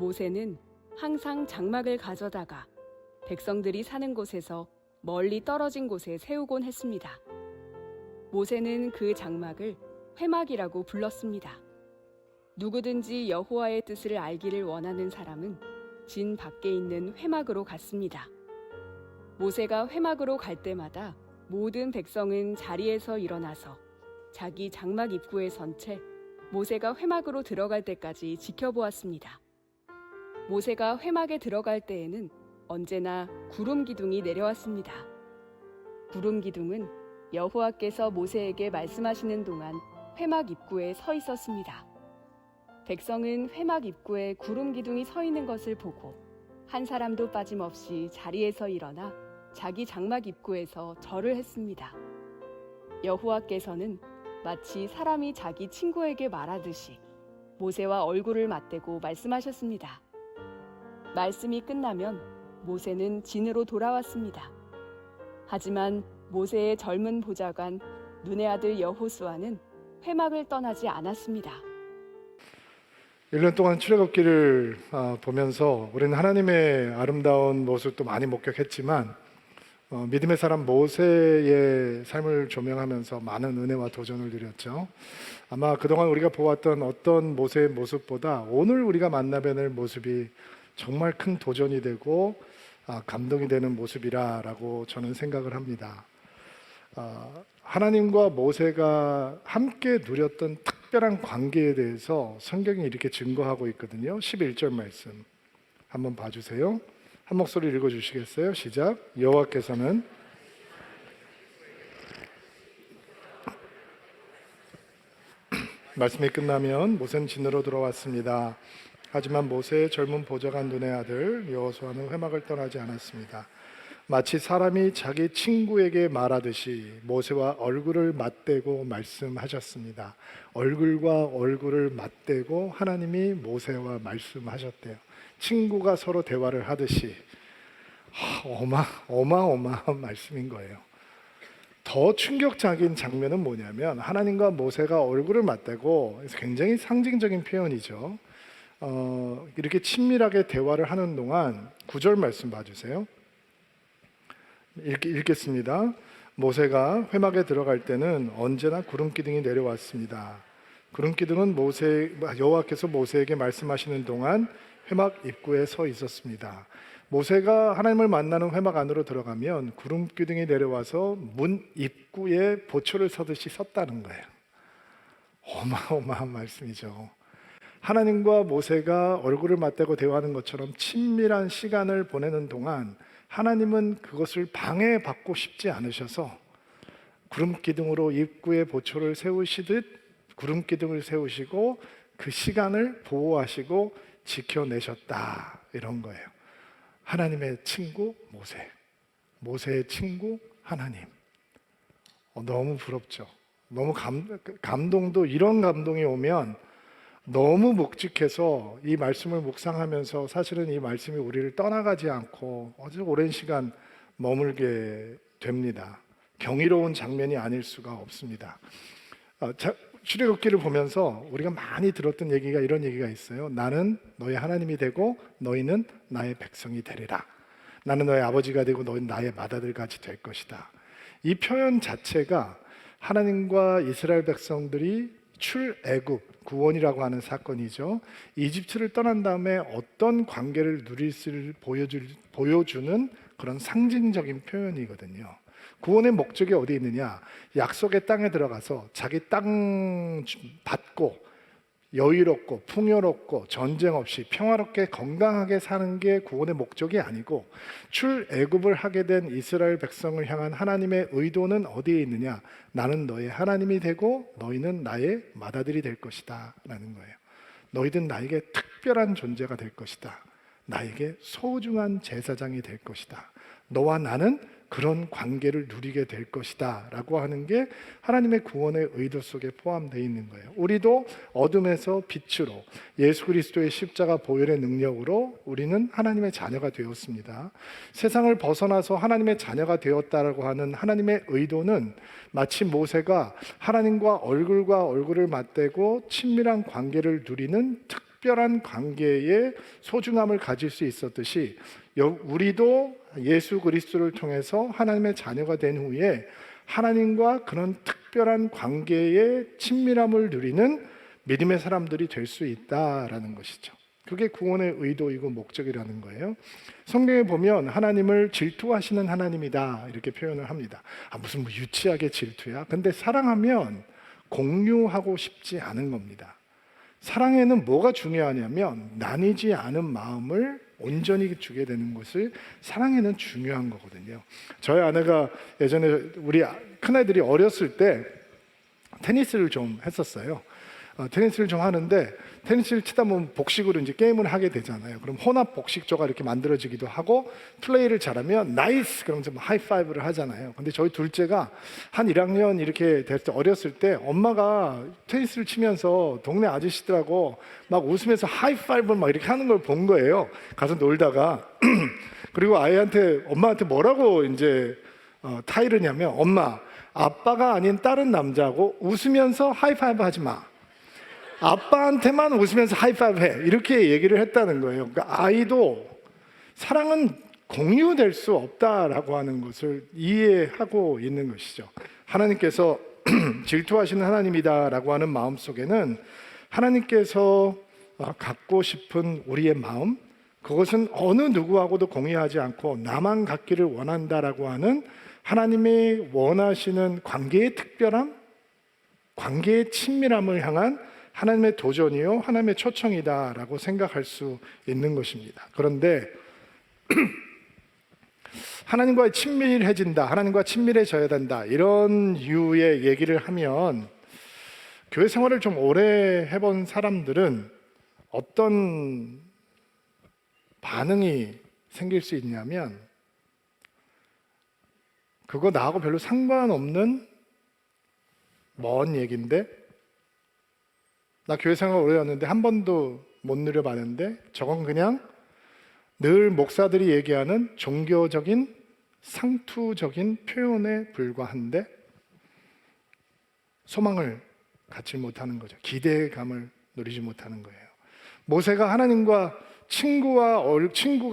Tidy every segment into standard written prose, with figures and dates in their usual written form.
모세는 항상 장막을 가져다가 백성들이 사는 곳에서 멀리 떨어진 곳에 세우곤 했습니다. 모세는 그 장막을 회막이라고 불렀습니다. 누구든지 여호와의 뜻을 알기를 원하는 사람은 진 밖에 있는 회막으로 갔습니다. 모세가 회막으로 갈 때마다 모든 백성은 자리에서 일어나서 자기 장막 입구에 선 채 모세가 회막으로 들어갈 때까지 지켜보았습니다. 모세가 회막에 들어갈 때에는 언제나 구름 기둥이 내려왔습니다. 구름 기둥은 여호와께서 모세에게 말씀하시는 동안 회막 입구에 서 있었습니다. 백성은 회막 입구에 구름 기둥이 서 있는 것을 보고 한 사람도 빠짐없이 자리에서 일어나 자기 장막 입구에서 절을 했습니다. 여호와께서는 마치 사람이 자기 친구에게 말하듯이 모세와 얼굴을 맞대고 말씀하셨습니다. 말씀이 끝나면 모세는 진으로 돌아왔습니다. 하지만 모세의 젊은 보좌관 눈의 아들 여호수아는 회막을 떠나지 않았습니다. 1년 동안 출애굽기를 보면서 우리는 하나님의 아름다운 모습도 많이 목격했지만 믿음의 사람 모세의 삶을 조명하면서 많은 은혜와 도전을 누렸죠. 아마 그동안 우리가 보았던 어떤 모세의 모습보다 오늘 우리가 만나뵐 모습이 정말 큰 도전이 되고 감동이 되는 모습이라고 저는 생각을 합니다. 하나님과 모세가 함께 누렸던 특별한 관계에 대해서 성경이 이렇게 증거하고 있거든요. 11절 말씀 한번 봐주세요. 한 목소리 읽어주시겠어요? 시작. 여호와께서는 말씀이 끝나면 모세는 진으로 들어왔습니다. 하지만 모세의 젊은 보좌관 눈의 아들 여호수아는 회막을 떠나지 않았습니다. 마치 사람이 자기 친구에게 말하듯이 모세와 얼굴을 맞대고 말씀하셨습니다. 얼굴과 얼굴을 맞대고 하나님이 모세와 말씀하셨대요. 친구가 서로 대화를 하듯이 어마어마한 말씀인 거예요. 더 충격적인 장면은 뭐냐면 하나님과 모세가 얼굴을 맞대고 굉장히 상징적인 표현이죠. 이렇게 친밀하게 대화를 하는 동안 9절 말씀 봐주세요. 읽겠습니다. 모세가 회막에 들어갈 때는 언제나 구름 기둥이 내려왔습니다. 구름 기둥은 여호와께서 모세에게 말씀하시는 동안 회막 입구에 서 있었습니다. 모세가 하나님을 만나는 회막 안으로 들어가면 구름 기둥이 내려와서 문 입구에 보초를 서듯이 섰다는 거예요. 어마어마한 말씀이죠. 하나님과 모세가 얼굴을 맞대고 대화하는 것처럼 친밀한 시간을 보내는 동안 하나님은 그것을 방해받고 싶지 않으셔서 구름 기둥으로 입구에 보초를 세우시듯 구름 기둥을 세우시고 그 시간을 보호하시고 지켜내셨다, 이런 거예요. 하나님의 친구 모세, 모세의 친구 하나님. 너무 부럽죠. 너무 감동도, 이런 감동이 오면 너무 묵직해서 이 말씀을 묵상하면서 사실은 이 말씀이 우리를 떠나가지 않고 아주 오랜 시간 머물게 됩니다. 경이로운 장면이 아닐 수가 없습니다. 출애굽기를 보면서 우리가 많이 들었던 얘기가 이런 얘기가 있어요. 나는 너의 하나님이 되고 너희는 나의 백성이 되리라. 나는 너의 아버지가 되고 너희는 나의 맏아들같이 될 것이다. 이 표현 자체가 하나님과 이스라엘 백성들이 출애굽, 구원이라고 하는 사건이죠. 이집트를 떠난 다음에 어떤 관계를 누릴지를 보여주는 그런 상징적인 표현이거든요. 구원의 목적이 어디 있느냐? 약속의 땅에 들어가서 자기 땅 받고 여유롭고 풍요롭고 전쟁 없이 평화롭게 건강하게 사는 게 구원의 목적이 아니고, 출애굽을 하게 된 이스라엘 백성을 향한 하나님의 의도는 어디에 있느냐? 나는 너의 하나님이 되고 너희는 나의 맏아들이 될 것이다 라는 거예요. 너희는 나에게 특별한 존재가 될 것이다. 나에게 소중한 제사장이 될 것이다. 너와 나는 그런 관계를 누리게 될 것이다 라고 하는 게 하나님의 구원의 의도 속에 포함되어 있는 거예요. 우리도 어둠에서 빛으로 예수 그리스도의 십자가 보혈의 능력으로 우리는 하나님의 자녀가 되었습니다. 세상을 벗어나서 하나님의 자녀가 되었다라고 하는 하나님의 의도는 마치 모세가 하나님과 얼굴을 맞대고 친밀한 관계를 누리는 특별한 특별한 관계에 소중함을 가질 수 있었듯이 우리도 예수 그리스도를 통해서 하나님의 자녀가 된 후에 하나님과 그런 특별한 관계의 친밀함을 누리는 믿음의 사람들이 될 수 있다라는 것이죠. 그게 구원의 의도이고 목적이라는 거예요. 성경에 보면 하나님을 질투하시는 하나님이다 이렇게 표현을 합니다. 무슨 뭐 유치하게 질투야? 근데 사랑하면 공유하고 싶지 않은 겁니다. 사랑에는 뭐가 중요하냐면 나뉘지 않은 마음을 온전히 주게 되는 것을 사랑에는 중요한 거거든요. 저희 아내가 예전에 우리 큰아이들이 어렸을 때 테니스를 좀 했었어요. 테니스를 좀 하는데 테니스를 치다 보면 복식으로 이제 게임을 하게 되잖아요. 그럼 혼합 복식조가 이렇게 만들어지기도 하고 플레이를 잘하면 나이스 그러면서 하이파이브를 하잖아요. 근데 저희 둘째가 한 1학년 이렇게 됐을 때 어렸을 때 엄마가 테니스를 치면서 동네 아저씨들하고 막 웃으면서 하이파이브를 막 이렇게 하는 걸 본 거예요. 가서 놀다가 그리고 엄마한테 뭐라고 이제 타이르냐면 엄마 아빠가 아닌 다른 남자하고 웃으면서 하이파이브 하지 마. 아빠한테만 웃으면서 하이파이브 해. 이렇게 얘기를 했다는 거예요. 그러니까 아이도 사랑은 공유될 수 없다라고 하는 것을 이해하고 있는 것이죠. 하나님께서 질투하시는 하나님이다라고 하는 마음 속에는 하나님께서 갖고 싶은 우리의 마음, 그것은 어느 누구하고도 공유하지 않고 나만 갖기를 원한다라고 하는 하나님이 원하시는 관계의 특별함, 관계의 친밀함을 향한 하나님의 도전이요 하나님의 초청이다라고 생각할 수 있는 것입니다. 그런데 하나님과 친밀해진다, 하나님과 친밀해져야 된다 이런 유의 얘기를 하면 교회 생활을 좀 오래 해본 사람들은 어떤 반응이 생길 수 있냐면 그거 나하고 별로 상관없는 먼 얘기인데 나 교회 생활 오래 했는데 한 번도 못 누려봤는데 저건 그냥 늘 목사들이 얘기하는 종교적인 상투적인 표현에 불과한데 소망을 갖지 못하는 거죠. 기대감을 누리지 못하는 거예요. 모세가 하나님과 친구가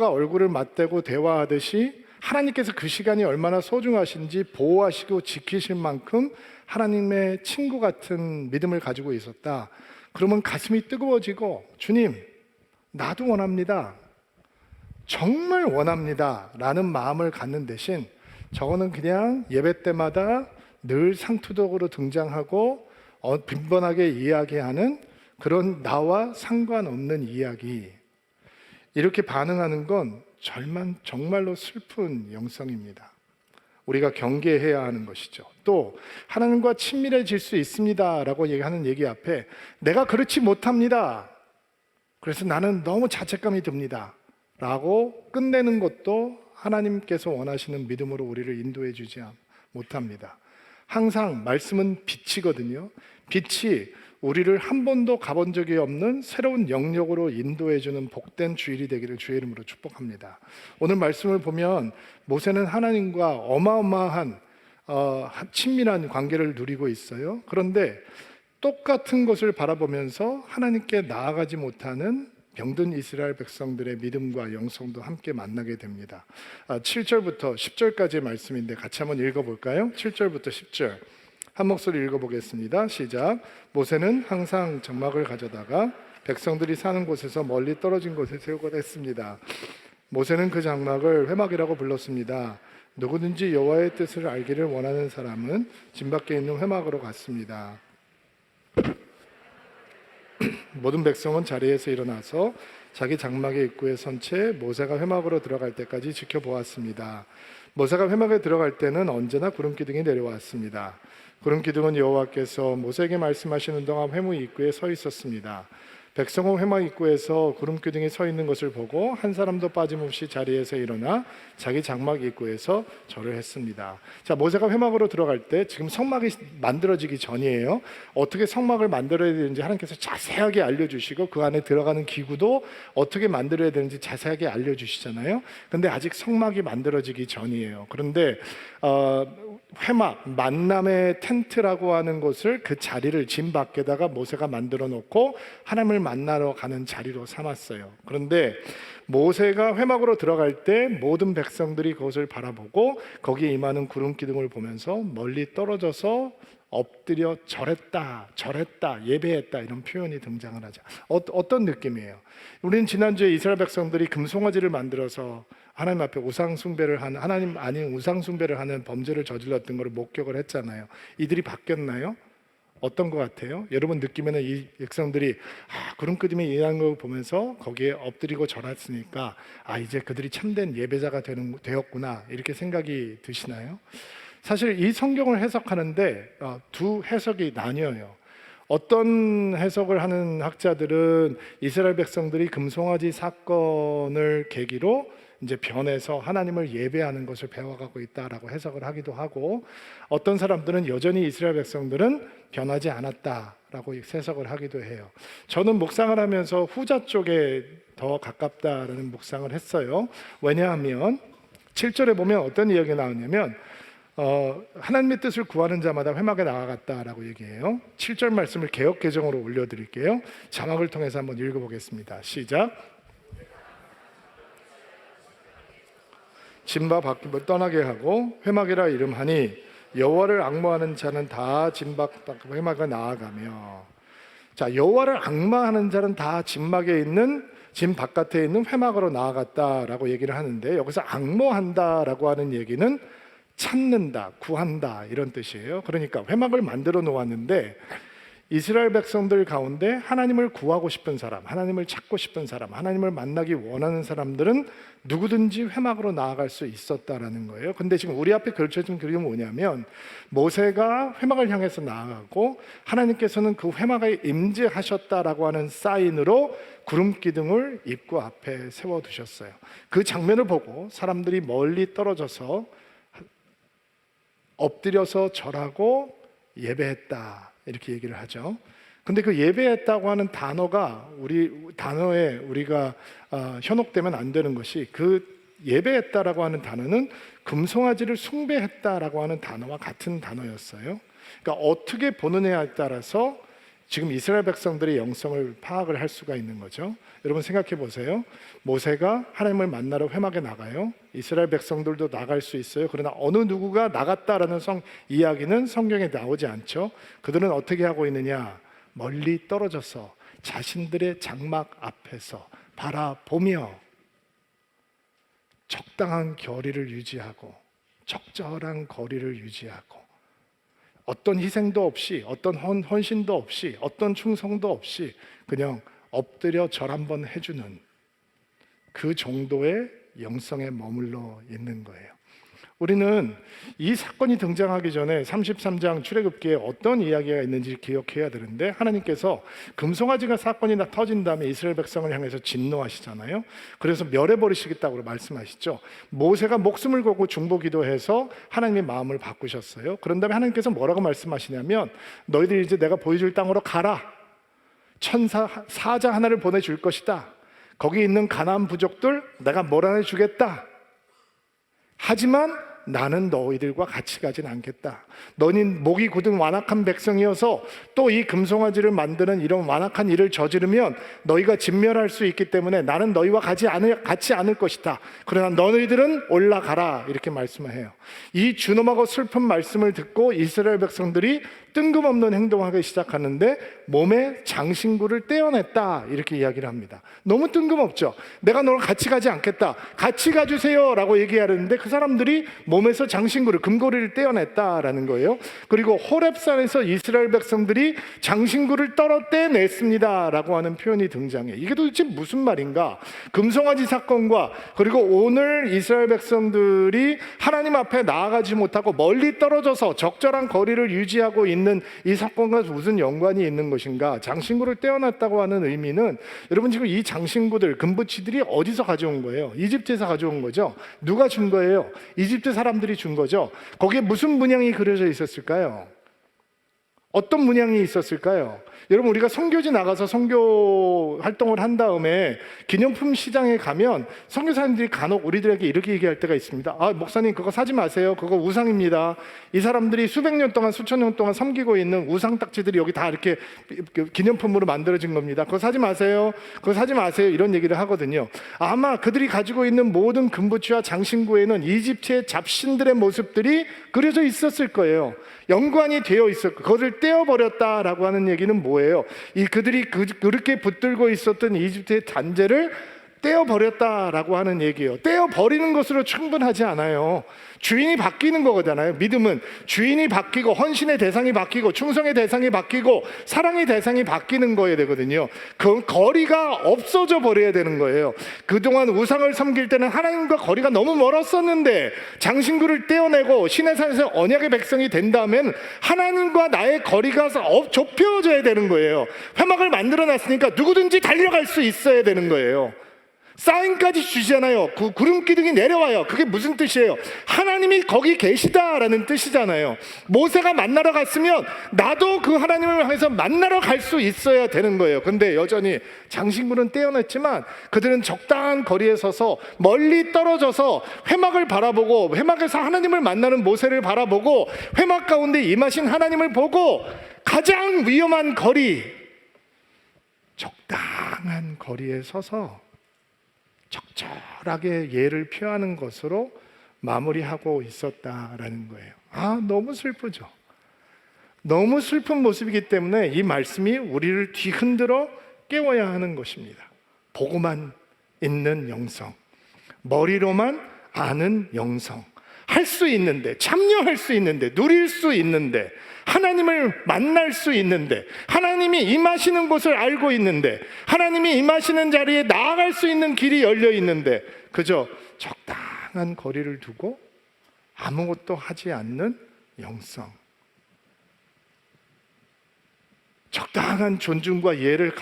얼굴을 맞대고 대화하듯이 하나님께서 그 시간이 얼마나 소중하신지 보호하시고 지키실 만큼 하나님의 친구 같은 믿음을 가지고 있었다. 그러면 가슴이 뜨거워지고 주님 나도 원합니다. 정말 원합니다 라는 마음을 갖는 대신 저거는 그냥 예배 때마다 늘 상투적으로 등장하고 빈번하게 이야기하는 그런 나와 상관없는 이야기 이렇게 반응하는 건 정말로 슬픈 영성입니다. 우리가 경계해야 하는 것이죠. 또 하나님과 친밀해질 수 있습니다 라고 얘기하는 얘기 앞에 내가 그렇지 못합니다. 그래서 나는 너무 자책감이 듭니다 라고 끝내는 것도 하나님께서 원하시는 믿음으로 우리를 인도해 주지 못합니다. 항상 말씀은 빛이거든요. 빛이 우리를 한 번도 가본 적이 없는 새로운 영역으로 인도해 주는 복된 주일이 되기를 주의 이름으로 축복합니다. 오늘 말씀을 보면 모세는 하나님과 어마어마한 친밀한 관계를 누리고 있어요. 그런데 똑같은 것을 바라보면서 하나님께 나아가지 못하는 병든 이스라엘 백성들의 믿음과 영성도 함께 만나게 됩니다. 7절부터 10절까지의 말씀인데 같이 한번 읽어볼까요? 7절부터 10절 한 목소리 읽어보겠습니다. 시작. 모세는 항상 장막을 가져다가 백성들이 사는 곳에서 멀리 떨어진 곳에 세우곤 했습니다. 모세는 그 장막을 회막이라고 불렀습니다. 누구든지 여호와의 뜻을 알기를 원하는 사람은 진 밖에 있는 회막으로 갔습니다. 모든 백성은 자리에서 일어나서 자기 장막의 입구에 선 채 모세가 회막으로 들어갈 때까지 지켜보았습니다. 모세가 회막에 들어갈 때는 언제나 구름 기둥이 내려왔습니다. 구름 기둥은 여호와께서 모세에게 말씀하시는 동안 회막 입구에 서 있었습니다. 백성은 회막 입구에서 구름 기둥이 서 있는 것을 보고 한 사람도 빠짐없이 자리에서 일어나 자기 장막 입구에서 절을 했습니다. 자, 모세가 회막으로 들어갈 때 지금 성막이 만들어지기 전이에요. 어떻게 성막을 만들어야 되는지 하나님께서 자세하게 알려주시고 그 안에 들어가는 기구도 어떻게 만들어야 되는지 자세하게 알려주시잖아요. 근데 아직 성막이 만들어지기 전이에요. 그런데 회막, 만남의 텐트라고 하는 곳을, 그 자리를 진 밖에다가 모세가 만들어 놓고 하나님을 만나러 가는 자리로 삼았어요. 그런데 모세가 회막으로 들어갈 때 모든 백성들이 그것을 바라보고 거기에 임하는 구름 기둥을 보면서 멀리 떨어져서 엎드려 절했다, 예배했다, 이런 표현이 등장을 하죠. 어떤 느낌이에요? 우리는 지난주에 이스라엘 백성들이 금송아지를 만들어서 하나님 앞에 우상 숭배를 하는, 하나님 아닌 우상 숭배를 하는 범죄를 저질렀던 것을 목격을 했잖아요. 이들이 바뀌었나요? 어떤 것 같아요? 여러분 느끼면은 이 백성들이 구름 끄짐이 일하는 걸 보면서 거기에 엎드리고 절했으니까 이제 그들이 참된 예배자가 되었구나, 이렇게 생각이 드시나요? 사실 이 성경을 해석하는데 두 해석이 나뉘어요. 어떤 해석을 하는 학자들은 이스라엘 백성들이 금송아지 사건을 계기로 이제 변해서 하나님을 예배하는 것을 배워가고 있다라고 해석을 하기도 하고, 어떤 사람들은 여전히 이스라엘 백성들은 변하지 않았다라고 해석을 하기도 해요. 저는 묵상을 하면서 후자 쪽에 더 가깝다라는 묵상을 했어요. 왜냐하면 7절에 보면 어떤 이야기가 나오냐면 하나님의 뜻을 구하는 자마다 회막에 나아갔다라고 얘기해요. 7절 말씀을 개역 개정으로 올려드릴게요. 자막을 통해서 한번 읽어보겠습니다. 시작. 진바 밖을 떠나게 하고 회막이라 이름하니 여호와를 앙모하는 자는 다 진박 회막에 나아가며. 자, 여호와를 앙모하는 자는 다 진막에 있는, 진 바깥에 있는 회막으로 나아갔다라고 얘기를 하는데, 여기서 앙모한다라고 하는 얘기는 찾는다, 구한다, 이런 뜻이에요. 그러니까 회막을 만들어 놓았는데 이스라엘 백성들 가운데 하나님을 구하고 싶은 사람, 하나님을 찾고 싶은 사람, 하나님을 만나기 원하는 사람들은 누구든지 회막으로 나아갈 수 있었다라는 거예요. 근데 지금 우리 앞에 펼쳐진 그림은 뭐냐면, 모세가 회막을 향해서 나아가고 하나님께서는 그 회막에 임재하셨다라고 하는 사인으로 구름 기둥을 입구 앞에 세워두셨어요. 그 장면을 보고 사람들이 멀리 떨어져서 엎드려서 절하고 예배했다, 이렇게 얘기를 하죠. 근데 그 예배했다고 하는 단어가 단어에 우리가 현혹되면 안 되는 것이, 그 예배했다라고 하는 단어는 금송아지를 숭배했다라고 하는 단어와 같은 단어였어요. 그러니까 어떻게 보느냐에 따라서 지금 이스라엘 백성들의 영성을 파악을 할 수가 있는 거죠. 여러분 생각해 보세요. 모세가 하나님을 만나러 회막에 나가요. 이스라엘 백성들도 나갈 수 있어요. 그러나 어느 누구가 나갔다라는 이야기는 성경에 나오지 않죠. 그들은 어떻게 하고 있느냐? 멀리 떨어져서 자신들의 장막 앞에서 바라보며 적당한 거리를 유지하고, 적절한 거리를 유지하고, 어떤 희생도 없이, 어떤 헌신도 없이, 어떤 충성도 없이 그냥 엎드려 절 한번 해주는 그 정도의 영성에 머물러 있는 거예요. 우리는 이 사건이 등장하기 전에 33장 출애굽기에 어떤 이야기가 있는지 기억해야 되는데, 하나님께서 금송아지가 사건이 터진 다음에 이스라엘 백성을 향해서 진노하시잖아요. 그래서 멸해버리시겠다고 말씀하시죠. 모세가 목숨을 걸고 중보기도해서 하나님의 마음을 바꾸셨어요. 그런 다음에 하나님께서 뭐라고 말씀하시냐면, 너희들이 이제 내가 보여줄 땅으로 가라. 사자 하나를 보내줄 것이다. 거기 있는 가나안 부족들 내가 몰아내주겠다. 하지만 나는 너희들과 같이 가진 않겠다. 너는 목이 굳은 완악한 백성이어서 또 이 금송아지를 만드는 이런 완악한 일을 저지르면 너희가 진멸할 수 있기 때문에 나는 너희와 같이 않을 것이다. 그러나 너희들은 올라가라, 이렇게 말씀을 해요. 이 준엄하고 슬픈 말씀을 듣고 이스라엘 백성들이 뜬금없는 행동하기 시작하는데 몸에 장신구를 떼어냈다, 이렇게 이야기를 합니다. 너무 뜬금없죠. 내가 너랑 같이 가지 않겠다, 같이 가주세요 라고 얘기하는데 그 사람들이 몸에서 장신구를, 금고리를 떼어냈다라는 거예요. 그리고 호렙산에서 이스라엘 백성들이 장신구를 떼냈습니다 라고 하는 표현이 등장해. 이게 도대체 무슨 말인가? 금송아지 사건과 그리고 오늘 이스라엘 백성들이 하나님 앞에 나아가지 못하고 멀리 떨어져서 적절한 거리를 유지하고 있는 이 사건과 무슨 연관이 있는 것인가? 장신구를 떼어놨다고 하는 의미는, 여러분 지금 이 장신구들, 금붙이들이 어디서 가져온 거예요? 이집트에서 가져온 거죠. 누가 준 거예요? 이집트 사람들이 준 거죠. 거기에 무슨 문양이 그려져 있었을까요? 어떤 문양이 있었을까요? 여러분, 우리가 선교지 나가서 선교 활동을 한 다음에 기념품 시장에 가면 선교사님들이 간혹 우리들에게 이렇게 얘기할 때가 있습니다. 아, 목사님 그거 사지 마세요. 그거 우상입니다. 이 사람들이 수백 년 동안 수천 년 동안 섬기고 있는 우상 딱지들이 여기 다 이렇게 기념품으로 만들어진 겁니다. 그거 사지 마세요. 그거 사지 마세요. 이런 얘기를 하거든요. 아마 그들이 가지고 있는 모든 금부치와 장신구에는 이집트의 잡신들의 모습들이 그려져 있었을 거예요. 연관이 되어 있었고 그것을 떼어버렸다라고 하는 얘기는 뭐예요? 그들이 그렇게 붙들고 있었던 이집트의 잔재를 떼어버렸다라고 하는 얘기예요. 떼어버리는 것으로 충분하지 않아요. 주인이 바뀌는 거잖아요. 믿음은 주인이 바뀌고 헌신의 대상이 바뀌고 충성의 대상이 바뀌고 사랑의 대상이 바뀌는 거여야 되거든요. 그 거리가 없어져 버려야 되는 거예요. 그동안 우상을 섬길 때는 하나님과 거리가 너무 멀었었는데 장신구를 떼어내고 시내산에서 언약의 백성이 된다면 하나님과 나의 거리가 좁혀져야 되는 거예요. 회막을 만들어놨으니까 누구든지 달려갈 수 있어야 되는 거예요. 사인까지 주시잖아요. 그 구름 기둥이 내려와요. 그게 무슨 뜻이에요? 하나님이 거기 계시다라는 뜻이잖아요. 모세가 만나러 갔으면 나도 그 하나님을 향해서 만나러 갈 수 있어야 되는 거예요. 근데 여전히 장신구는 떼어냈지만 그들은 적당한 거리에 서서 멀리 떨어져서 회막을 바라보고 회막에서 하나님을 만나는 모세를 바라보고 회막 가운데 임하신 하나님을 보고 가장 위험한 거리, 적당한 거리에 서서 적절하게 예를 표하는 것으로 마무리하고 있었다라는 거예요. 아, 너무 슬프죠. 너무 슬픈 모습이기 때문에 이 말씀이 우리를 뒤흔들어 깨워야 하는 것입니다. 보고만 있는 영성, 머리로만 아는 영성, 할 수 있는데, 참여할 수 있는데, 누릴 수 있는데, 하나님을 만날 수 있는데, 하나님이 임하시는 곳을 알고 있는데, 하나님이 임하시는 자리에 나아갈 수 있는 길이 열려 있는데, 그저 적당한 거리를 두고 아무것도 하지 않는 영성, 적당한 존중과 예를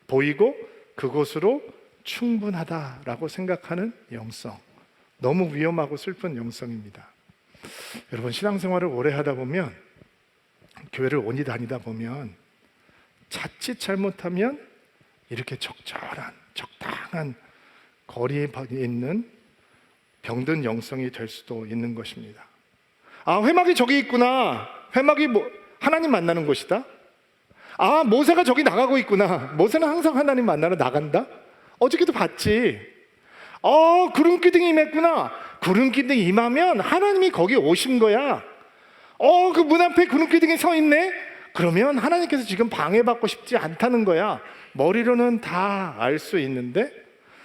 보이고 그것으로 충분하다라고 생각하는 영성, 너무 위험하고 슬픈 영성입니다. 여러분, 신앙생활을 오래 하다 보면, 교회를 오니 다니다 보면 자칫 잘못하면 이렇게 적당한 거리에 있는 병든 영성이 될 수도 있는 것입니다. 아, 회막이 저기 있구나. 회막이 하나님 만나는 곳이다. 아, 모세가 저기 나가고 있구나. 모세는 항상 하나님 만나러 나간다. 어저께도 봤지. 구름 기둥이 임했구나. 구름 기둥이 임하면 하나님이 거기 오신 거야. 그 문 앞에 구름 기둥이 서 있네. 그러면 하나님께서 지금 방해받고 싶지 않다는 거야. 머리로는 다 알 수 있는데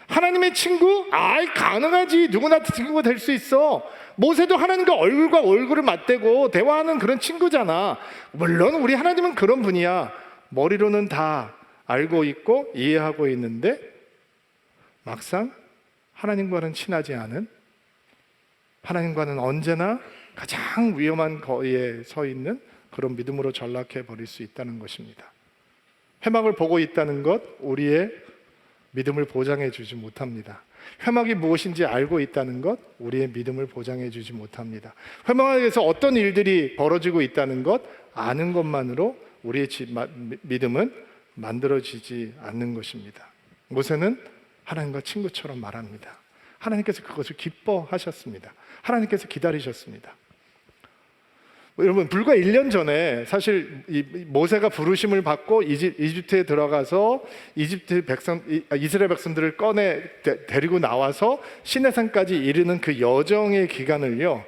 하나님의 친구? 가능하지. 누구나 친구가 될 수 있어. 모세도 하나님과 얼굴과 얼굴을 맞대고 대화하는 그런 친구잖아. 물론 우리 하나님은 그런 분이야. 머리로는 다 알고 있고 이해하고 있는데 막상 하나님과는 친하지 않은, 하나님과는 언제나 가장 위험한 거리에 서 있는 그런 믿음으로 전락해 버릴 수 있다는 것입니다. 회막을 보고 있다는 것, 우리의 믿음을 보장해 주지 못합니다. 회막이 무엇인지 알고 있다는 것, 우리의 믿음을 보장해 주지 못합니다. 회막에서 어떤 일들이 벌어지고 있다는 것, 아는 것만으로 우리의 믿음은 만들어지지 않는 것입니다. 모세는 하나님과 친구처럼 말합니다. 하나님께서 그것을 기뻐하셨습니다. 하나님께서 기다리셨습니다. 여러분, 불과 1년 전에 사실 모세가 부르심을 받고 이집트에 들어가서 이스라엘 백성들을 데리고 나와서 시내산까지 이르는 그 여정의 기간을요,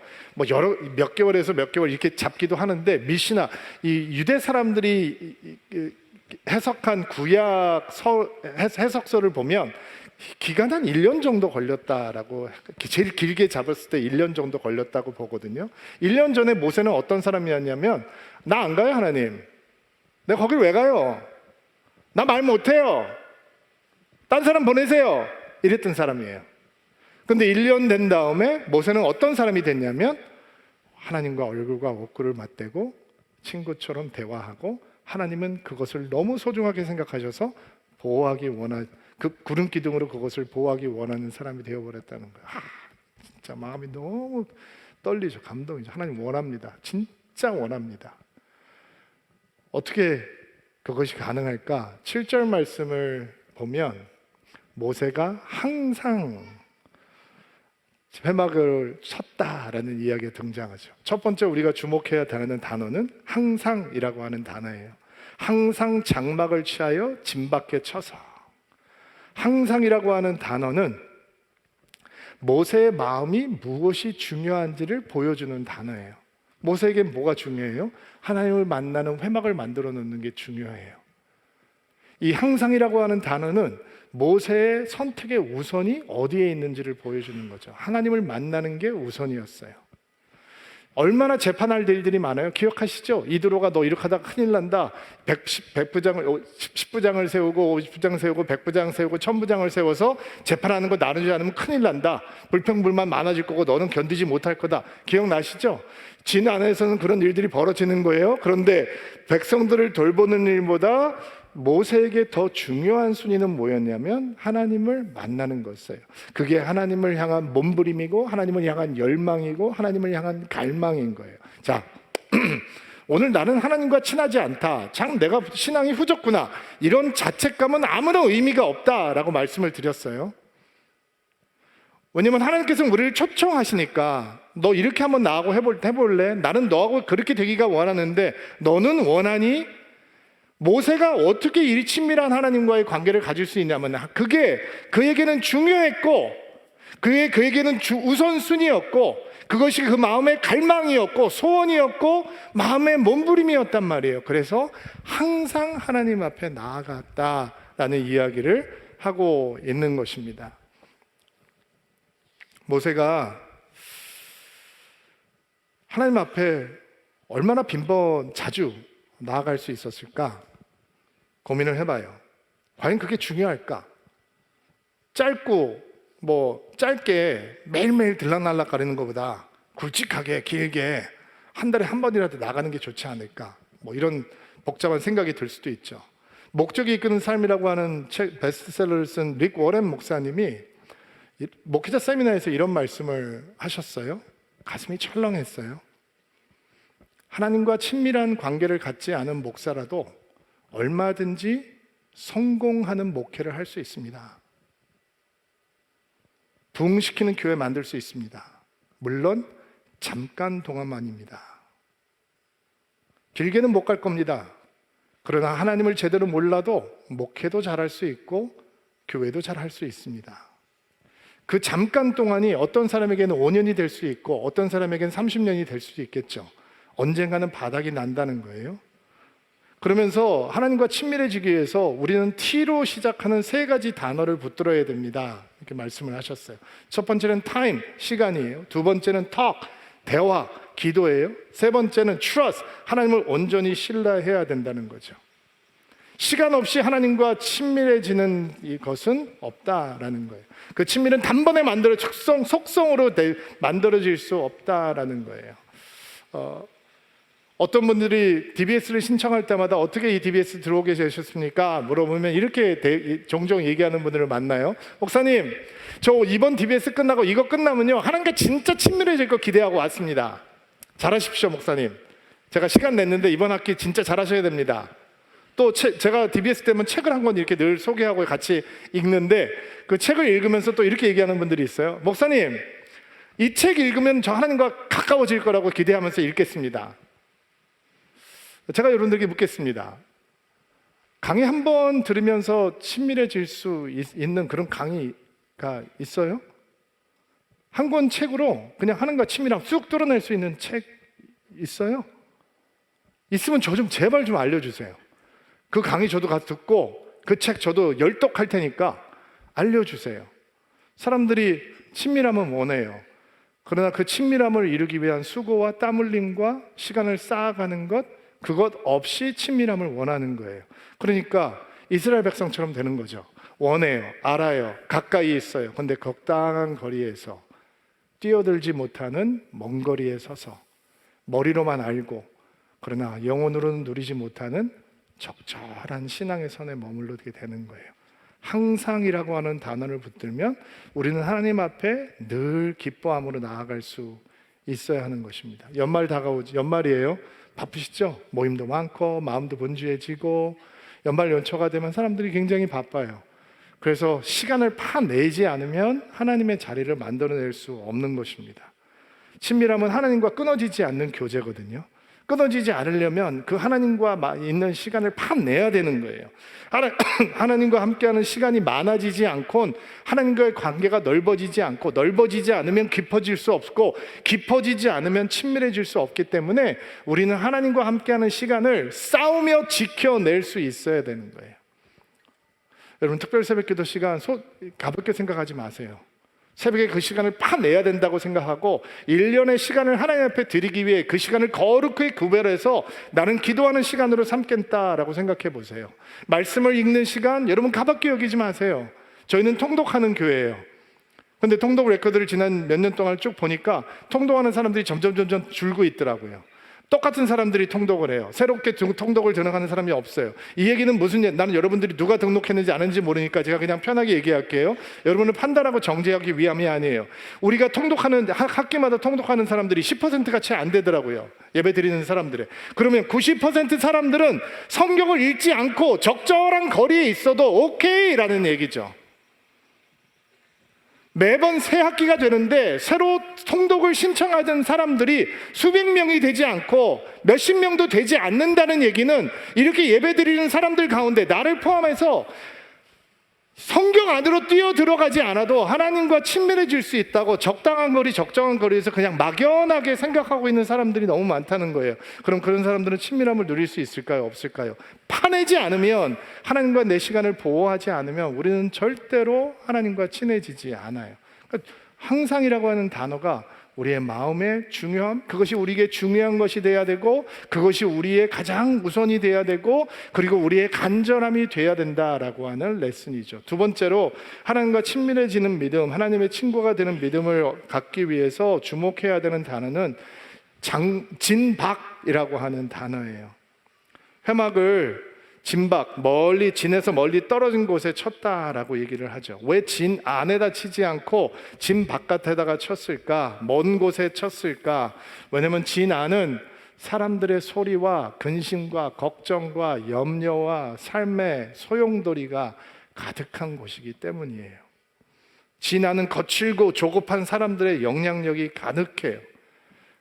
몇 개월에서 몇 개월 이렇게 잡기도 하는데, 미시나 이 유대 사람들이 해석한 구약 해석서를 보면 기간 한 1년 정도 걸렸다라고, 제일 길게 잡았을 때 1년 정도 걸렸다고 보거든요. 1년 전에 모세는 어떤 사람이었냐면, 나 안 가요 하나님. 내가 거길 왜 가요? 나 말 못해요. 딴 사람 보내세요. 이랬던 사람이에요. 근데 1년 된 다음에 모세는 어떤 사람이 됐냐면, 하나님과 얼굴과 얼굴을 맞대고 친구처럼 대화하고, 하나님은 그것을 너무 소중하게 생각하셔서 그 구름 기둥으로 그것을 보호하기 원하는 사람이 되어버렸다는 거예요. 진짜 마음이 너무 떨리죠. 감동이죠. 하나님 원합니다. 진짜 원합니다. 어떻게 그것이 가능할까? 7절 말씀을 보면 모세가 항상 회막을 쳤다라는 이야기가 등장하죠. 첫 번째 우리가 주목해야 되는 단어는 항상이라고 하는 단어예요. 항상 장막을 취하여 진 밖에 쳐서. 항상이라고 하는 단어는 모세의 마음이 무엇이 중요한지를 보여주는 단어예요. 모세에게 뭐가 중요해요? 하나님을 만나는 회막을 만들어 놓는 게 중요해요. 이 항상이라고 하는 단어는 모세의 선택의 우선이 어디에 있는지를 보여주는 거죠. 하나님을 만나는 게 우선이었어요. 얼마나 재판할 일들이 많아요. 기억하시죠? 이드로가 너 이렇게 하다가 큰일 난다. 10부장을 세우고 50부장 세우고 100부장 세우고 1000부장을 세워서 재판하는 거 나누지 않으면 큰일 난다. 불평불만 많아질 거고 너는 견디지 못할 거다. 기억나시죠? 진 안에서는 그런 일들이 벌어지는 거예요. 그런데 백성들을 돌보는 일보다 모세에게 더 중요한 순위는 뭐였냐면 하나님을 만나는 것이에요. 그게 하나님을 향한 몸부림이고 하나님을 향한 열망이고 하나님을 향한 갈망인 거예요. 자, 오늘 나는 하나님과 친하지 않다. 참 내가 신앙이 후졌구나. 이런 자책감은 아무런 의미가 없다라고 말씀을 드렸어요. 왜냐면 하나님께서는 우리를 초청하시니까 너 이렇게 한번 나하고 해볼래? 나는 너하고 그렇게 되기가 원하는데 너는 원하니? 모세가 어떻게 이 친밀한 하나님과의 관계를 가질 수 있냐면 그게 그에게는 중요했고 그에게는 우선순위였고 그것이 그 마음의 갈망이었고 소원이었고 마음의 몸부림이었단 말이에요. 그래서 항상 하나님 앞에 나아갔다라는 이야기를 하고 있는 것입니다. 모세가 하나님 앞에 얼마나 빈번 자주 나아갈 수 있었을까? 고민을 해봐요. 과연 그게 중요할까? 짧게 매일매일 들락날락 거리는 것보다 굵직하게 길게 한 달에 한 번이라도 나가는 게 좋지 않을까? 이런 복잡한 생각이 들 수도 있죠. 목적이 이끄는 삶이라고 하는 책 베스트셀러를 쓴 릭 워렌 목사님이 목회자 세미나에서 이런 말씀을 하셨어요. 가슴이 철렁했어요. 하나님과 친밀한 관계를 갖지 않은 목사라도 얼마든지 성공하는 목회를 할 수 있습니다. 부흥시키는 교회 만들 수 있습니다. 물론 잠깐 동안만입니다. 길게는 못 갈 겁니다. 그러나 하나님을 제대로 몰라도 목회도 잘할 수 있고 교회도 잘할 수 있습니다. 그 잠깐 동안이 어떤 사람에게는 5년이 될 수 있고 어떤 사람에게는 30년이 될 수도 있겠죠. 언젠가는 바닥이 난다는 거예요. 그러면서 하나님과 친밀해지기 위해서 우리는 T로 시작하는 3가지 단어를 붙들어야 됩니다. 이렇게 말씀을 하셨어요. 첫 번째는 time, 시간이에요. 두 번째는 talk, 대화, 기도예요. 세 번째는 trust, 하나님을 온전히 신뢰해야 된다는 거죠. 시간 없이 하나님과 친밀해지는 이것은 없다라는 거예요. 그 친밀은 단번에 속성으로 만들어질 수 없다라는 거예요. 어떤 분들이 DBS를 신청할 때마다 어떻게 이 DBS 들어오게 되셨습니까? 물어보면 이렇게 종종 얘기하는 분들을 만나요. 목사님, 저 이번 DBS 끝나고 이거 끝나면요 하나님과 진짜 친밀해질 거 기대하고 왔습니다. 잘하십시오 목사님. 제가 시간 냈는데 이번 학기 진짜 잘하셔야 됩니다. 또 제가 DBS 때문에 책을 한 권 이렇게 늘 소개하고 같이 읽는데 그 책을 읽으면서 또 이렇게 얘기하는 분들이 있어요. 목사님, 이 책 읽으면 저 하나님과 가까워질 거라고 기대하면서 읽겠습니다. 제가 여러분들에게 묻겠습니다. 강의 한 번 들으면서 친밀해질 수 있는 그런 강의가 있어요? 한 권 책으로 그냥 하나님과 친밀함 쑥 뚫어낼 수 있는 책 있어요? 있으면 저 좀 제발 좀 알려주세요. 그 강의 저도 가서 듣고 그 책 저도 열독할 테니까 알려주세요. 사람들이 친밀함은 원해요. 그러나 그 친밀함을 이루기 위한 수고와 땀 흘림과 시간을 쌓아가는 그것 없이 친밀함을 원하는 거예요. 그러니까 이스라엘 백성처럼 되는 거죠. 원해요, 알아요, 가까이 있어요. 그런데 적당한 거리에서 뛰어들지 못하는 먼 거리에 서서 머리로만 알고 그러나 영혼으로는 누리지 못하는 적절한 신앙의 선에 머물러게 되는 거예요. 항상이라고 하는 단어를 붙들면 우리는 하나님 앞에 늘 기뻐함으로 나아갈 수 있어야 하는 것입니다. 연말 다가오지, 연말이에요. 바쁘시죠? 모임도 많고 마음도 분주해지고 연말 연초가 되면 사람들이 굉장히 바빠요. 그래서 시간을 파내지 않으면 하나님의 자리를 만들어낼 수 없는 것입니다. 친밀함은 하나님과 끊어지지 않는 교제거든요. 끊어지지 않으려면 그 하나님과 있는 시간을 파내야 되는 거예요. 하나님과 함께하는 시간이 많아지지 않고 하나님과의 관계가 넓어지지 않고, 넓어지지 않으면 깊어질 수 없고, 깊어지지 않으면 친밀해질 수 없기 때문에 우리는 하나님과 함께하는 시간을 싸우며 지켜낼 수 있어야 되는 거예요. 여러분, 특별 새벽기도 시간 가볍게 생각하지 마세요. 새벽에 그 시간을 파내야 된다고 생각하고 1년의 시간을 하나님 앞에 드리기 위해 그 시간을 거룩하게 구별해서 나는 기도하는 시간으로 삼겠다라고 생각해 보세요. 말씀을 읽는 시간, 여러분 가볍게 여기지 마세요. 저희는 통독하는 교회예요. 근데 통독 레코드를 지난 몇 년 동안 쭉 보니까 통독하는 사람들이 점점 줄고 있더라고요. 똑같은 사람들이 통독을 해요. 새롭게 통독을 등록하는 사람이 없어요. 이 얘기는 나는 여러분들이 누가 등록했는지 아는지 모르니까 제가 그냥 편하게 얘기할게요. 여러분을 판단하고 정죄하기 위함이 아니에요. 우리가 통독하는, 학기마다 통독하는 사람들이 10%가 채 안 되더라고요. 예배 드리는 사람들의. 그러면 90% 사람들은 성경을 읽지 않고 적절한 거리에 있어도 오케이라는 얘기죠. 매번 새 학기가 되는데 새로 통독을 신청하던 사람들이 수백 명이 되지 않고 몇십 명도 되지 않는다는 얘기는 이렇게 예배드리는 사람들 가운데 나를 포함해서 성경 안으로 뛰어 들어가지 않아도 하나님과 친밀해질 수 있다고 적당한 거리에서 그냥 막연하게 생각하고 있는 사람들이 너무 많다는 거예요. 그럼 그런 사람들은 친밀함을 누릴 수 있을까요? 없을까요? 파내지 않으면, 하나님과 내 시간을 보호하지 않으면 우리는 절대로 하나님과 친해지지 않아요. 그러니까 항상이라고 하는 단어가 우리의 마음의 중요함, 그것이 우리에게 중요한 것이 돼야 되고, 그것이 우리의 가장 우선이 돼야 되고, 그리고 우리의 간절함이 돼야 된다라고 하는 레슨이죠. 두 번째로, 하나님과 친밀해지는 믿음, 하나님의 친구가 되는 믿음을 갖기 위해서 주목해야 되는 단어는 진박이라고 하는 단어예요. 회막을 진에서 멀리 떨어진 곳에 쳤다라고 얘기를 하죠. 왜 진 안에다 치지 않고 진 바깥에다가 쳤을까? 먼 곳에 쳤을까? 왜냐면 진 안은 사람들의 소리와 근심과 걱정과 염려와 삶의 소용돌이가 가득한 곳이기 때문이에요. 진 안은 거칠고 조급한 사람들의 영향력이 가득해요.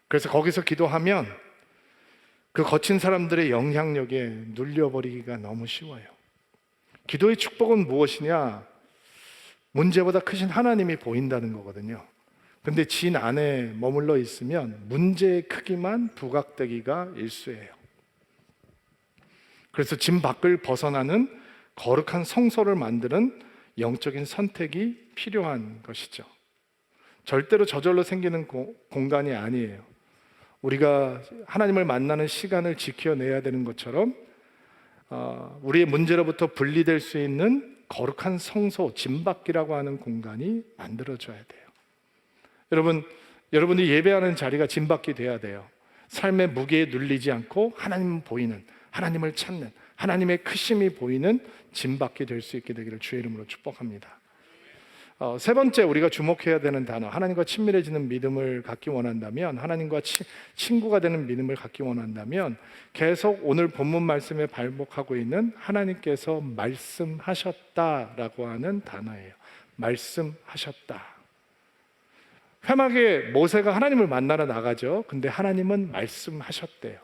그래서 거기서 기도하면 그 거친 사람들의 영향력에 눌려버리기가 너무 쉬워요. 기도의 축복은 무엇이냐? 문제보다 크신 하나님이 보인다는 거거든요. 근데 진 안에 머물러 있으면 문제의 크기만 부각되기가 일쑤예요. 그래서 진 밖을 벗어나는 거룩한 성소를 만드는 영적인 선택이 필요한 것이죠. 절대로 저절로 생기는 공간이 아니에요. 우리가 하나님을 만나는 시간을 지켜내야 되는 것처럼 우리의 문제로부터 분리될 수 있는 거룩한 성소, 진밖이라고 하는 공간이 만들어져야 돼요. 여러분이 예배하는 자리가 진밖이 돼야 돼요. 삶의 무게에 눌리지 않고 하나님을 보이는, 하나님을 찾는, 하나님의 크심이 보이는 진밖이 될 수 있게 되기를 주의 이름으로 축복합니다. 세 번째 우리가 주목해야 되는 단어, 하나님과 친밀해지는 믿음을 갖기 원한다면, 하나님과 친구가 되는 믿음을 갖기 원한다면 계속 오늘 본문 말씀에 반복하고 있는 하나님께서 말씀하셨다라고 하는 단어예요. 말씀하셨다. 회막에 모세가 하나님을 만나러 나가죠. 근데 하나님은 말씀하셨대요.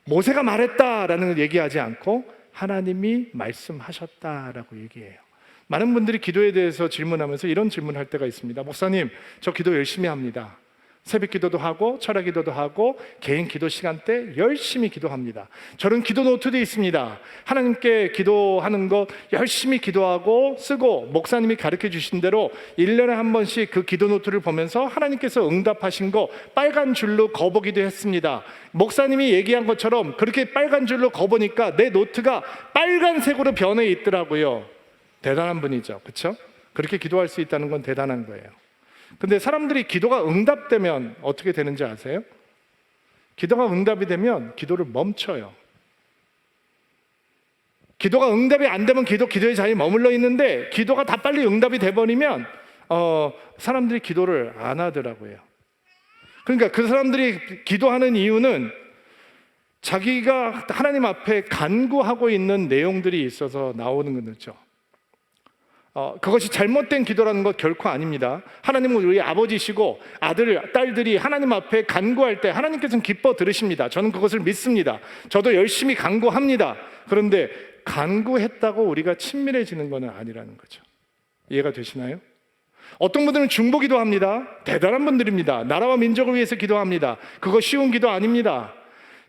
모세가 말했다라는 걸 얘기하지 않고 하나님이 말씀하셨다라고 얘기해요. 많은 분들이 기도에 대해서 질문하면서 이런 질문을 할 때가 있습니다. 목사님, 저 기도 열심히 합니다. 새벽 기도도 하고 철야 기도도 하고 개인 기도 시간 때 열심히 기도합니다. 저는 기도 노트도 있습니다. 하나님께 기도하는 거 열심히 기도하고 쓰고, 목사님이 가르쳐 주신 대로 1년에 한 번씩 그 기도 노트를 보면서 하나님께서 응답하신 거 빨간 줄로 거보기도 했습니다. 목사님이 얘기한 것처럼 그렇게 빨간 줄로 거보니까 내 노트가 빨간색으로 변해 있더라고요. 대단한 분이죠, 그렇죠? 그렇게 기도할 수 있다는 건 대단한 거예요. 근데 사람들이 기도가 응답되면 어떻게 되는지 아세요? 기도가 응답이 되면 기도를 멈춰요. 기도가 응답이 안 되면 기도의 자리에 머물러 있는데, 기도가 다 빨리 응답이 돼버리면 사람들이 기도를 안 하더라고요. 그러니까 그 사람들이 기도하는 이유는 자기가 하나님 앞에 간구하고 있는 내용들이 있어서 나오는 거죠. 그것이 잘못된 기도라는 것 결코 아닙니다. 하나님은 우리 아버지시고 아들, 딸들이 하나님 앞에 간구할 때 하나님께서는 기뻐 들으십니다. 저는 그것을 믿습니다. 저도 열심히 간구합니다. 그런데 간구했다고 우리가 친밀해지는 것은 아니라는 거죠. 이해가 되시나요? 어떤 분들은 중보 기도합니다. 대단한 분들입니다. 나라와 민족을 위해서 기도합니다. 그거 쉬운 기도 아닙니다.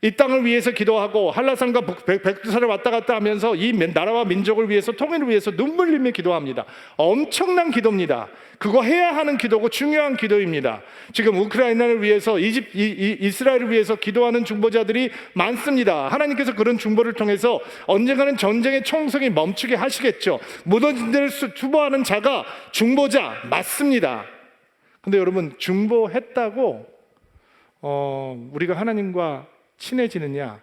이 땅을 위해서 기도하고 한라산과 백두산을 왔다 갔다 하면서 이 나라와 민족을 위해서, 통일을 위해서 눈물 흘리며 기도합니다. 엄청난 기도입니다. 그거 해야 하는 기도고 중요한 기도입니다. 지금 우크라이나를 위해서, 이스라엘을 위해서 기도하는 중보자들이 많습니다. 하나님께서 그런 중보를 통해서 언젠가는 전쟁의 총성이 멈추게 하시겠죠. 무너진 데를 투보하는 자가 중보자 맞습니다. 근데 여러분, 중보했다고 우리가 하나님과 친해지느냐?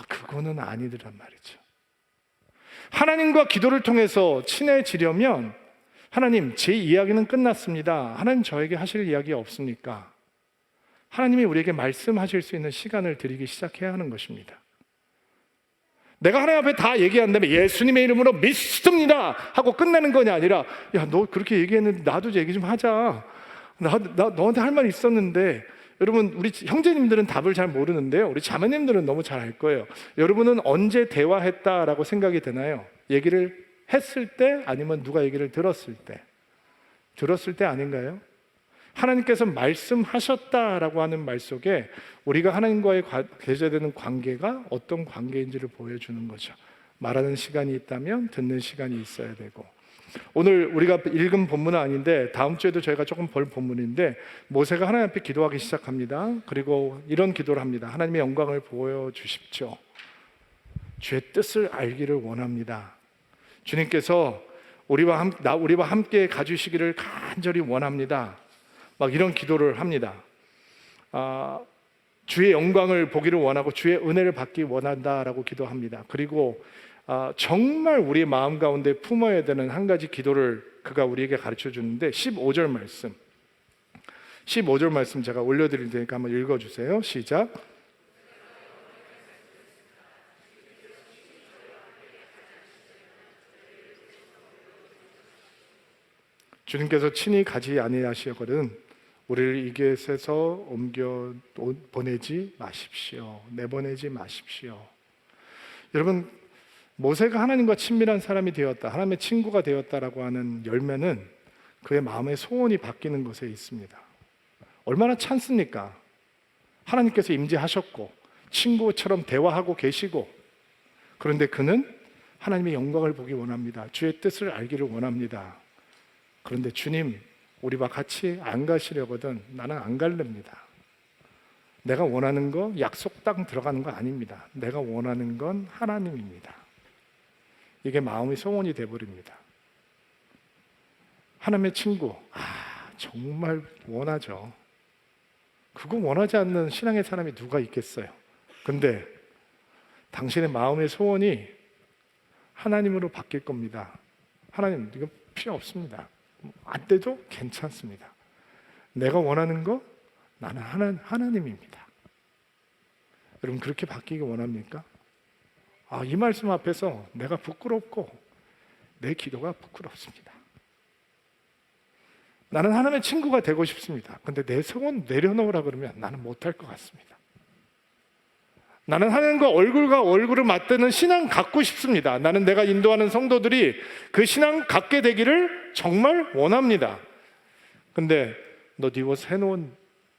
그거는 아니더란 말이죠. 하나님과 기도를 통해서 친해지려면 하나님, 제 이야기는 끝났습니다. 하나님 저에게 하실 이야기 없습니까? 하나님이 우리에게 말씀하실 수 있는 시간을 드리기 시작해야 하는 것입니다. 내가 하나님 앞에 다 얘기한다면 예수님의 이름으로 믿습니다 하고 끝내는 것이 아니라, 야, 너 그렇게 얘기했는데 나도 얘기 좀 하자. 나 너한테 할 말 있었는데. 여러분, 우리 형제님들은 답을 잘 모르는데요, 우리 자매님들은 너무 잘 알 거예요. 여러분은 언제 대화했다라고 생각이 되나요? 얘기를 했을 때, 아니면 누가 얘기를 들었을 때? 들었을 때 아닌가요? 하나님께서 말씀하셨다라고 하는 말 속에 우리가 하나님과의 맺어야 관계가 어떤 관계인지를 보여주는 거죠. 말하는 시간이 있다면 듣는 시간이 있어야 되고, 오늘 우리가 읽은 본문은 아닌데 다음 주에도 저희가 조금 볼 본문인데, 모세가 하나님 앞에 기도하기 시작합니다. 그리고 이런 기도를 합니다. 하나님의 영광을 보여주십시오. 주의 뜻을 알기를 원합니다. 주님께서 우리와 함께 가주시기를 간절히 원합니다. 막 이런 기도를 합니다. 주의 영광을 보기를 원하고 주의 은혜를 받기 원한다라고 기도합니다. 그리고 정말 우리의 마음 가운데 품어야 되는 한 가지 기도를 그가 우리에게 가르쳐 주는데, 15절 말씀 제가 올려드릴 테니까 한번 읽어주세요. 시작. 주님께서 친히 가지 아니하시거든 우리를 이 곁에서 옮겨 보내지 마십시오. 내보내지 마십시오. 여러분, 모세가 하나님과 친밀한 사람이 되었다, 하나님의 친구가 되었다라고 하는 열매는 그의 마음의 소원이 바뀌는 것에 있습니다. 얼마나 찬스입니까? 하나님께서 임재하셨고 친구처럼 대화하고 계시고, 그런데 그는 하나님의 영광을 보기 원합니다. 주의 뜻을 알기를 원합니다. 그런데 주님, 우리와 같이 안 가시려거든 나는 안 갈랍니다. 내가 원하는 거 약속 땅 들어가는 거 아닙니다. 내가 원하는 건 하나님입니다. 이게 마음의 소원이 되어버립니다. 하나님의 친구, 정말 원하죠. 그거 원하지 않는 신앙의 사람이 누가 있겠어요? 근데 당신의 마음의 소원이 하나님으로 바뀔 겁니다. 하나님, 이거 필요 없습니다. 안 돼도 괜찮습니다. 내가 원하는 거 나는 하나님입니다. 여러분, 그렇게 바뀌기 원합니까? 이 말씀 앞에서 내가 부끄럽고 내 기도가 부끄럽습니다. 나는 하나님의 친구가 되고 싶습니다. 근데 내 소원 내려놓으라 그러면 나는 못할 것 같습니다. 나는 하나님과 얼굴을 맞대는 신앙 갖고 싶습니다. 나는 내가 인도하는 성도들이 그 신앙 갖게 되기를 정말 원합니다. 근데 너 네 해놓은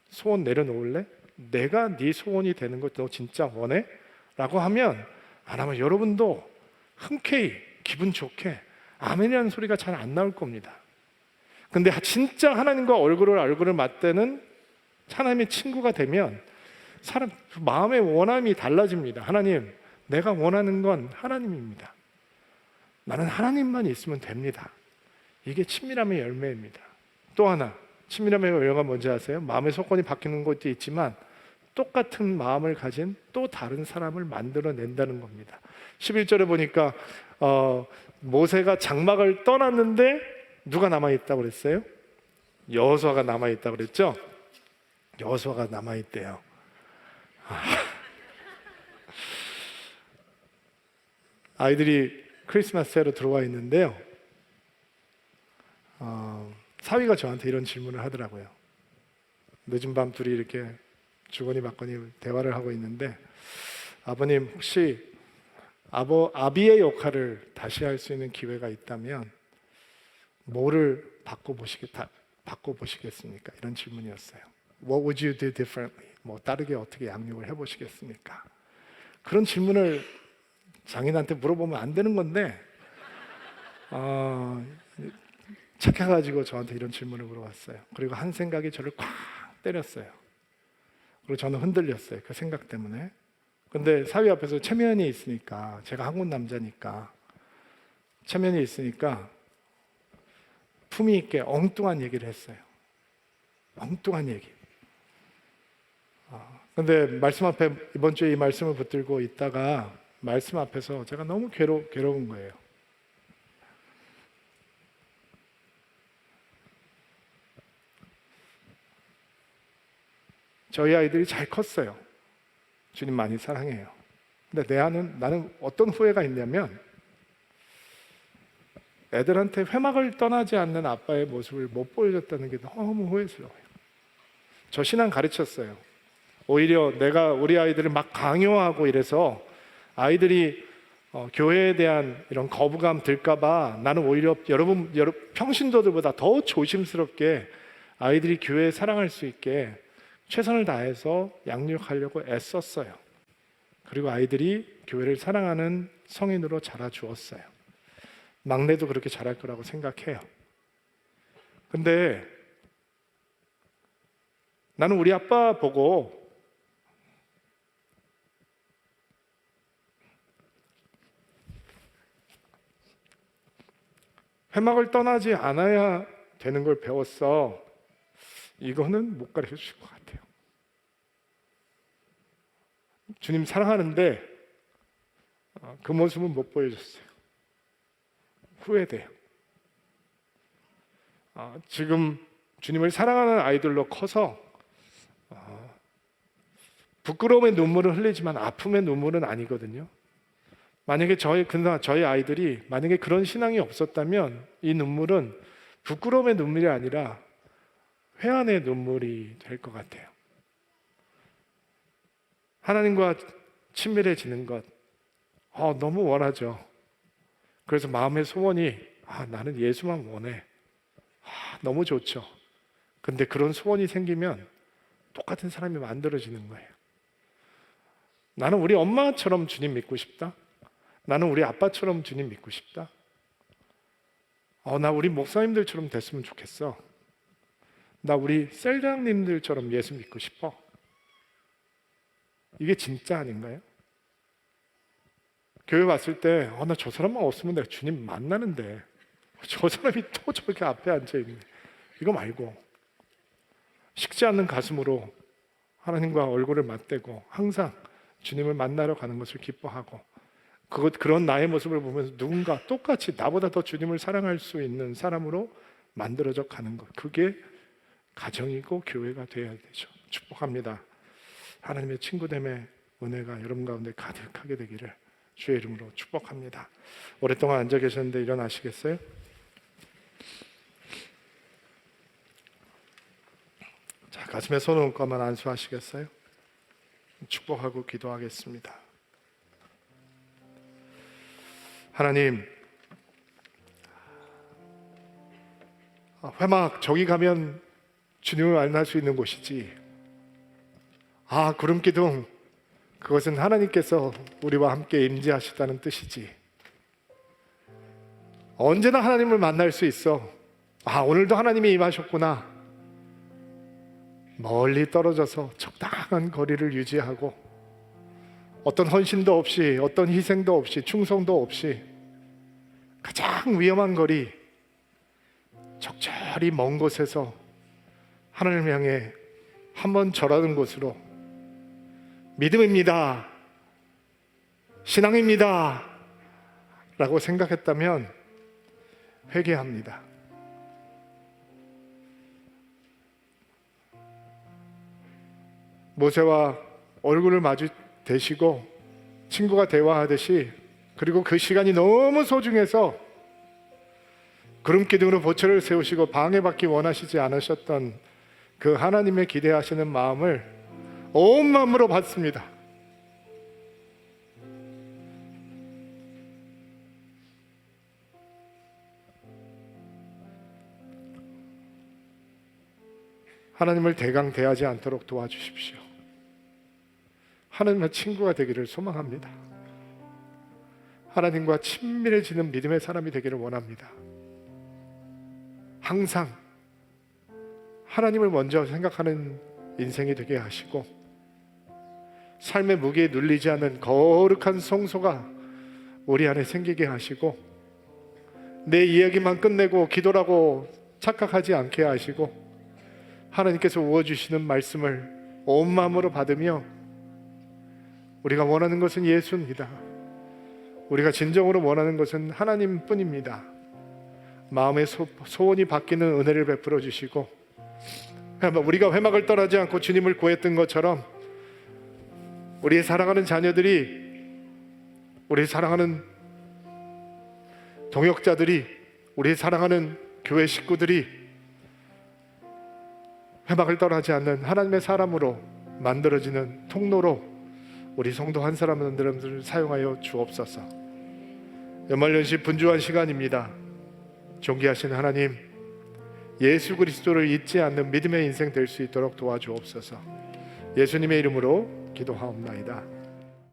소원 내려놓을래? 내가 네 소원이 되는 거 너 진짜 원해? 라고 하면 아마 여러분도 흔쾌히 기분 좋게 아멘이라는 소리가 잘 안 나올 겁니다. 근데 진짜 하나님과 얼굴을 맞대는 하나님의 친구가 되면 사람 마음의 원함이 달라집니다. 하나님, 내가 원하는 건 하나님입니다. 나는 하나님만 있으면 됩니다. 이게 친밀함의 열매입니다. 또 하나, 친밀함의 열매가 뭔지 아세요? 마음의 속건이 바뀌는 것도 있지만 똑같은 마음을 가진 또 다른 사람을 만들어낸다는 겁니다. 11절에 보니까 모세가 장막을 떠났는데 누가 남아있다고 그랬어요? 여호수아가 남아있다고 그랬죠? 여호수아가 남아있대요. 아이들이 크리스마스회로 들어와 있는데요. 사위가 저한테 이런 질문을 하더라고요. 늦은 밤 둘이 이렇게 주거니 받거니 대화를 하고 있는데, 아버님 혹시 아비의 역할을 다시 할 수 있는 기회가 있다면 뭐를 바꿔보시겠습니까? 이런 질문이었어요. What would you do differently? 뭐 다르게 어떻게 양육을 해보시겠습니까? 그런 질문을 장인한테 물어보면 안 되는 건데 착해가지고 저한테 이런 질문을 물어봤어요. 그리고 한 생각이 저를 콱 때렸어요. 그리고 저는 흔들렸어요. 그 생각 때문에. 근데 사위 앞에서 체면이 있으니까, 제가 한국 남자니까 체면이 있으니까 품위 있게 엉뚱한 얘기를 했어요. 엉뚱한 얘기. 근데 말씀 앞에 이번 주에 이 말씀을 붙들고 있다가 말씀 앞에서 제가 너무 괴로운 거예요. 저희 아이들이 잘 컸어요. 주님 많이 사랑해요. 근데 나는 어떤 후회가 있냐면, 애들한테 회막을 떠나지 않는 아빠의 모습을 못 보여줬다는 게 너무 후회스러워요. 저 신앙 가르쳤어요. 오히려 내가 우리 아이들을 막 강요하고 이래서 아이들이 교회에 대한 이런 거부감 들까봐 나는 오히려 여러분 평신도들보다 더 조심스럽게 아이들이 교회 사랑할 수 있게 최선을 다해서 양육하려고 애썼어요. 그리고 아이들이 교회를 사랑하는 성인으로 자라주었어요. 막내도 그렇게 자랄 거라고 생각해요. 근데 나는 우리 아빠 보고 회막을 떠나지 않아야 되는 걸 배웠어. 이거는 못 가르쳐 주실 것 같아요. 주님 사랑하는데 그 모습은 못 보여줬어요. 후회돼요. 지금 주님을 사랑하는 아이들로 커서 부끄러움의 눈물을 흘리지만 아픔의 눈물은 아니거든요. 만약에 저희 아이들이 만약에 그런 신앙이 없었다면 이 눈물은 부끄러움의 눈물이 아니라 회한의 눈물이 될 것 같아요. 하나님과 친밀해지는 것 너무 원하죠. 그래서 마음의 소원이 나는 예수만 원해. 너무 좋죠. 근데 그런 소원이 생기면 똑같은 사람이 만들어지는 거예요. 나는 우리 엄마처럼 주님 믿고 싶다. 나는 우리 아빠처럼 주님 믿고 싶다. 나 우리 목사님들처럼 됐으면 좋겠어. 나 우리 셀장님들처럼 예수 믿고 싶어. 이게 진짜 아닌가요? 교회 왔을 때 나 저 사람만 없으면 내가 주님 만나는데 저 사람이 또 저렇게 앞에 앉아있네. 이거 말고 식지 않는 가슴으로 하나님과 얼굴을 맞대고 항상 주님을 만나러 가는 것을 기뻐하고, 그런 나의 모습을 보면서 누군가 똑같이 나보다 더 주님을 사랑할 수 있는 사람으로 만들어져 가는 것, 그게 가정이고 교회가 되어야 되죠. 축복합니다. 하나님의 친구됨의 은혜가 여러분 가운데 가득하게 되기를 주의 이름으로 축복합니다. 오랫동안 앉아 계셨는데 일어나시겠어요? 자, 가슴에 손을 얹고 한번 안수하시겠어요? 축복하고 기도하겠습니다. 하나님, 회막 저기 가면 주님을 만날 수 있는 곳이지. 구름기둥, 그것은 하나님께서 우리와 함께 임재하시다는 뜻이지. 언제나 하나님을 만날 수 있어. 오늘도 하나님이 임하셨구나. 멀리 떨어져서 적당한 거리를 유지하고 어떤 헌신도 없이, 어떤 희생도 없이, 충성도 없이 가장 위험한 거리, 적절히 먼 곳에서 하나님을 향해 한번 절하는 곳으로 믿음입니다, 신앙입니다 라고 생각했다면 회개합니다. 모세와 얼굴을 마주 대시고 친구가 대화하듯이, 그리고 그 시간이 너무 소중해서 구름 기둥으로 보초를 세우시고 방해받기 원하시지 않으셨던 그 하나님의 기대하시는 마음을 온 마음으로 받습니다. 하나님을 대강 대하지 않도록 도와주십시오. 하나님의 친구가 되기를 소망합니다. 하나님과 친밀해지는 믿음의 사람이 되기를 원합니다. 항상 하나님을 먼저 생각하는 인생이 되게 하시고, 삶의 무게에 눌리지 않는 거룩한 성소가 우리 안에 생기게 하시고, 내 이야기만 끝내고 기도라고 착각하지 않게 하시고, 하나님께서 부어주시는 말씀을 온 마음으로 받으며, 우리가 원하는 것은 예수입니다. 우리가 진정으로 원하는 것은 하나님뿐입니다. 마음의 소원이 바뀌는 은혜를 베풀어 주시고, 우리가 회막을 떠나지 않고 주님을 구했던 것처럼 우리의 사랑하는 자녀들이, 우리의 사랑하는 동역자들이, 우리의 사랑하는 교회 식구들이 회막을 떠나지 않는 하나님의 사람으로 만들어지는 통로로 우리 성도 한 사람 한 사람들을 사용하여 주옵소서. 연말연시 분주한 시간입니다. 존귀하신 하나님, 예수 그리스도를 잊지 않는 믿음의 인생 될 수 있도록 도와주옵소서. 예수님의 이름으로 기도하옵나이다.